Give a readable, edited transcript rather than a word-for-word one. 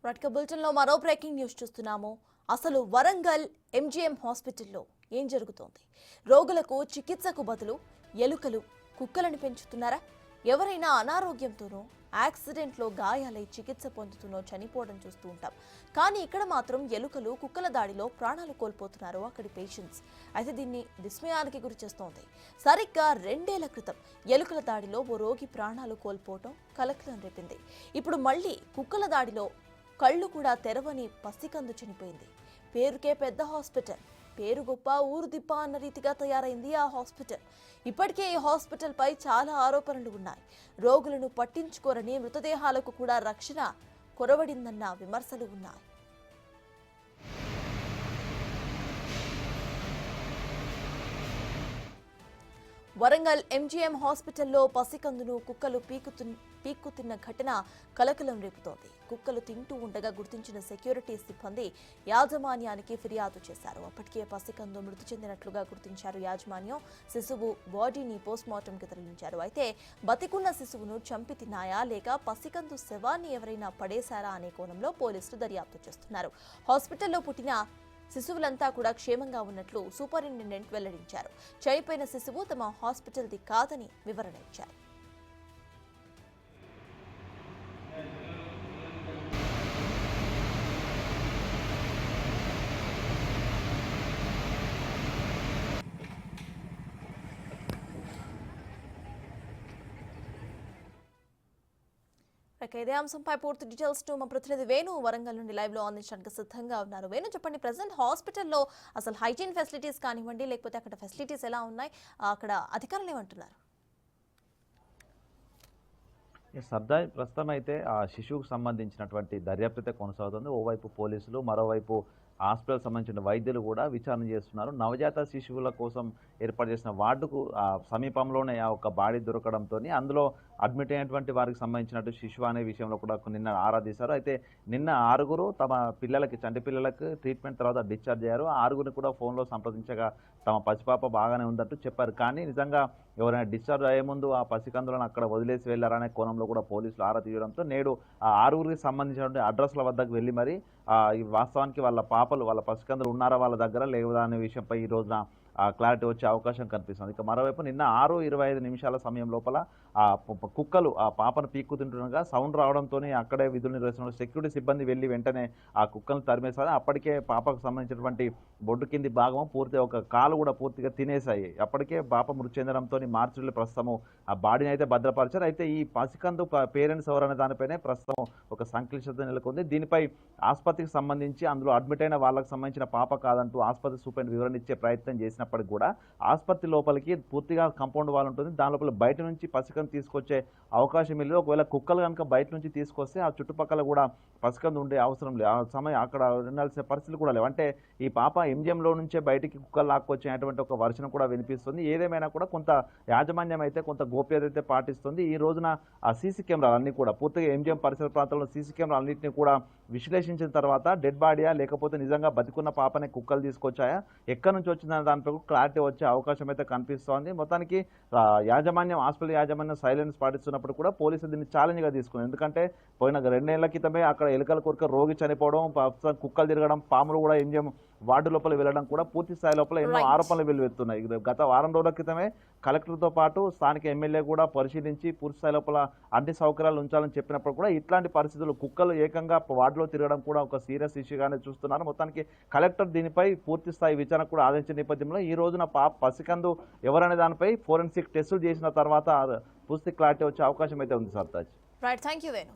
రట్క బులెటిన్లో మరో breaking news చూస్తున్నాము. అసలు వరంగల్ ఎంజీఎం హాస్పిటల్లో ఏం జరుగుతోంది? రోగులకు చికిత్సకు బదులు ఎలుకలు, కుక్కలను పెంచుతున్నారా? ఎవరైనా అనారోగ్యంతోనో యాక్సిడెంట్లో గాయాలై చికిత్స పొందుతూనో చనిపోవడం చూస్తూ ఉంటాం. కానీ ఇక్కడ మాత్రం ఎలుకలు, కుక్కల దాడిలో ప్రాణాలు కోల్పోతున్నారు అక్కడి పేషెంట్స్. అయితే దీన్ని విస్మయానికి గురి చేస్తోంది. సరిగ్గా 2 ఏళ్ల క్రితం ఎలుకల దాడిలో ఓ రోగి ప్రాణాలు కోల్పోవటం కలకలం రేపింది. ఇప్పుడు మళ్ళీ కుక్కల దాడిలో కళ్ళు కూడా తెరవని పసికందు చనిపోయింది. పేరుకే పెద్ద హాస్పిటల్, పేరు గొప్ప ఊరు దిప్ప అన్న రీతిగా తయారైంది ఆ హాస్పిటల్. ఇప్పటికే ఈ హాస్పిటల్ పై చాలా ఆరోపణలు ఉన్నాయి. రోగులను పట్టించుకోరని, మృతదేహాలకు కూడా రక్షణ కొరవడిందన్న విమర్శలు ఉన్నాయి. వరంగల్ ఎంజీఎం హాస్పిటల్లో పసికందును కుక్కలు పీక్కుతిన్న ఘటన కలకలం రేపుతోంది. కుక్కలు తింటూ ఉండగా గుర్తించిన సెక్యూరిటీ సిబ్బంది యాజమాన్యానికి ఫిర్యాదు చేశారు. అప్పటికే పసికందు మృతి చెందినట్లుగా గుర్తించారు యాజమాన్యం. శిశువు బాడీని పోస్ట్మార్టంకి తరలించారు. అయితే బతికున్న శిశువును చంపి తిన్నాయా లేక పసికందు శవాన్ని ఎవరైనా పడేశారా అనే కోణంలో పోలీసులు దర్యాప్తు చేస్తున్నారు. హాస్పిటల్లో పుట్టిన శిశువులంతా కూడా క్షేమంగా ఉన్నట్లు సూపరింటెండెంట్ వెల్లడించారు. చనిపోయిన శిశువు తమ హాస్పిటల్ది కాదని వివరణ ఇచ్చారు. ఇదే అంశంపై పూర్తి డీటెయిల్స్ మా ప్రతినిధి వేణు వరంగల్ నుండి లైవ్ లో అందించడానికి సిద్ధంగా ఉన్నారు. వేణు, చెప్పండి, ప్రెసెంట్ హాస్పిటల్లో అసలు హైజీన్ ఫెసిలిటీస్ కానివ్వండి, లేకపోతే అక్కడ ఫెసిలిటీస్ ఎలా ఉన్నాయి, అక్కడ అధికారులు ఏమంటున్నారు? సర్దార్ ప్రస్తుతం అయితే ఆ శిశువుకు సంబంధించినటువంటి దర్యాప్తు కొనసాగుతుంది. ఓవైపు పోలీసులు, మరోవైపు హాస్పిటల్ సంబంధించిన వైద్యులు కూడా విచారణ చేస్తున్నారు. నవజాత శిశువుల కోసం ఏర్పాటు చేసిన వార్డుకు సమీపంలోనే ఆ ఒక బాడీ దొరకడంతో అందులో అడ్మిట్ అయినటువంటి వారికి సంబంధించినట్టు శిశువు అనే విషయంలో కూడా నిన్న ఆరా తీశారు. అయితే నిన్న 6 తమ పిల్లలకి, చంటి పిల్లలకు ట్రీట్మెంట్ తర్వాత డిశ్చార్జ్ అయ్యారు. 6 కూడా ఫోన్లో సంప్రదించగా తమ పసిపాప బాగానే ఉందంటూ చెప్పారు. కానీ నిజంగా ఎవరైనా డిశ్చార్జ్ అయ్యే ముందు ఆ పసికందులను అక్కడ వదిలేసి వెళ్ళారనే కోణంలో కూడా పోలీసులు ఆరా తీయడంతో నేడు ఆ 6కి సంబంధించినటువంటి అడ్రస్ల వద్దకు వెళ్ళి మరి వాస్తవానికి వాళ్ళ పాపలు, వాళ్ళ పసికందులు ఉన్నారా వాళ్ళ దగ్గర లేదా అనే విషయంపై ఈ రోజున క్లారిటీ వచ్చే అవకాశం కనిపిస్తుంది. ఇక మరోవైపు నిన్న 6:25 సమయం లోపల ఆ కుక్కలు ఆ పాపను పీక్కు తింటుండగా సౌండ్ రావడంతో అక్కడే విధులు నిర్వహిస్తున్న సెక్యూరిటీ సిబ్బంది వెళ్ళి వెంటనే ఆ కుక్కలను తరిమేశారు. అప్పటికే పాపకు సంబంధించినటువంటి బొడ్డు కింది భాగం పూర్తిగా ఒక కాలు కూడా పూర్తిగా తినేశాయి. అప్పటికే పాప మృతి చెందడంతో మార్చిలో ప్రస్తుతం ఆ బాడీని అయితే భద్రపరిచారు. అయితే ఈ పసికందు పేరెంట్స్ ఎవరనే దానిపైనే ప్రస్తుతం ఒక సంక్లిష్టత నెలకొంది. దీనిపై ఆసుపత్రికి సంబంధించి అందులో అడ్మిట్ అయిన వాళ్ళకి సంబంధించిన పాప కాదంటూ ఆసుపత్రి సూపరింటెండెంట్ వివరణ ఇచ్చే ప్రయత్నం చేసినప్పటికీ కూడా ఆసుపత్రి లోపలికి పూర్తిగా కాంపౌండ్ వాల్ ఉంటుంది. దాని లోపల బయట నుంచి పసికందు తీసుకొచ్చే అవకాశం లేదు. ఒకవేళ కుక్కలు కనుక బయట నుంచి తీసుకొస్తే ఆ చుట్టుపక్కల కూడా పసికందు ఉండే అవసరం లేదు. ఆ సమయం అక్కడ ఉండాల్సిన పరిస్థితులు కూడా లేవు. అంటే ఈ పాప ఎంజిఎంలో నుంచే బయటికి కుక్కలు లాక్కొచ్చేటువంటి ఒక వర్షన కూడా వినిపిస్తుంది. ఏదేమైనా కూడా కొంత యాజమాన్యం అయితే కొంత గోప్యత అయితే పాటిస్తుంది. ఈ రోజున ఆ సీసీ కెమెరాలు అన్ని కూడా పూర్తిగా ఎంజిఎం పరిసర ప్రాంతాల్లో సీసీ కెమెరాలు అన్నింటినీ కూడా విశ్లేషించిన తర్వాత డెడ్ బాడీయా లేకపోతే నిజంగా బతికున్న పాపనే కుక్కలు తీసుకొచ్చాయా, ఎక్కడి నుంచి వచ్చిందనే దానిపై క్లారిటీ వచ్చే అవకాశం అయితే కనిపిస్తోంది. మొత్తానికి యాజమాన్యం, హాస్పిటల్ యాజమాన్యం సైలెన్స్ పాటిస్తున్నప్పుడు కూడా పోలీసులు దీన్ని ఛాలెంజ్గా తీసుకున్నారు. ఎందుకంటే పోయిన 2 ఏళ్ల క్రితమే అక్కడ ఎలుకల కొరక రోగి చనిపోవడం, కుక్కలు తిరగడం, పాములు కూడా ఎంజిఎం వార్డు లోపల వెళ్ళడం కూడా పూర్తి స్థాయి లోపల ఎన్నో ఆరోపణలు వెలువెత్తున్నాయి. గత వారం రోజుల క్రితమే కలెక్టర్తో పాటు స్థానిక ఎమ్మెల్యే కూడా పరిశీలించి పూర్తి స్థాయి లోపల అన్ని సౌకర్యాలు ఉంచాలని చెప్పినప్పుడు కూడా ఇట్లాంటి పరిస్థితులు కుక్కలు ఏకంగా వార్డులో తిరగడం కూడా ఒక సీరియస్ ఇష్యూగానే చూస్తున్నారు. మొత్తానికి కలెక్టర్ దీనిపై పూర్తి స్థాయి విచారణ కూడా ఆదేశించిన నేపథ్యంలో ఈ రోజున పసికందు ఎవరనే దానిపై ఫోరెన్సిక్ టెస్టులు చేసిన తర్వాత పూర్తి క్లారిటీ వచ్చే అవకాశం అయితే ఉంది. Sartaj. Right, thank you Venu.